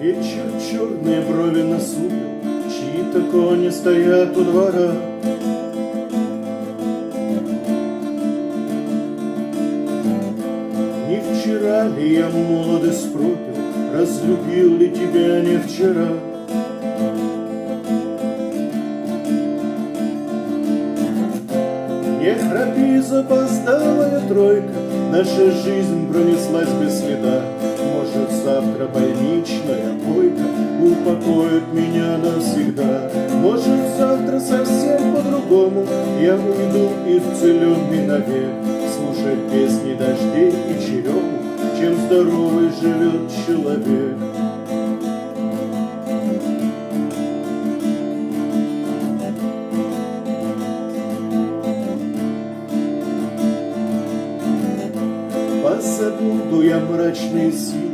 Вечер, черные брови насупил, чьи-то кони стоят у двора. Не вчера ли я молодость пропил, разлюбил ли тебя не вчера? Не храпи, запоздалая тройка, наша жизнь пронеслась без следа. Может, завтра больничная койка упокоит меня навсегда. Может, завтра совсем по-другому я уйду исцеленный навек, слушать песни дождей и черему, чем здоровый живет человек. Позабуду я мрачные силы,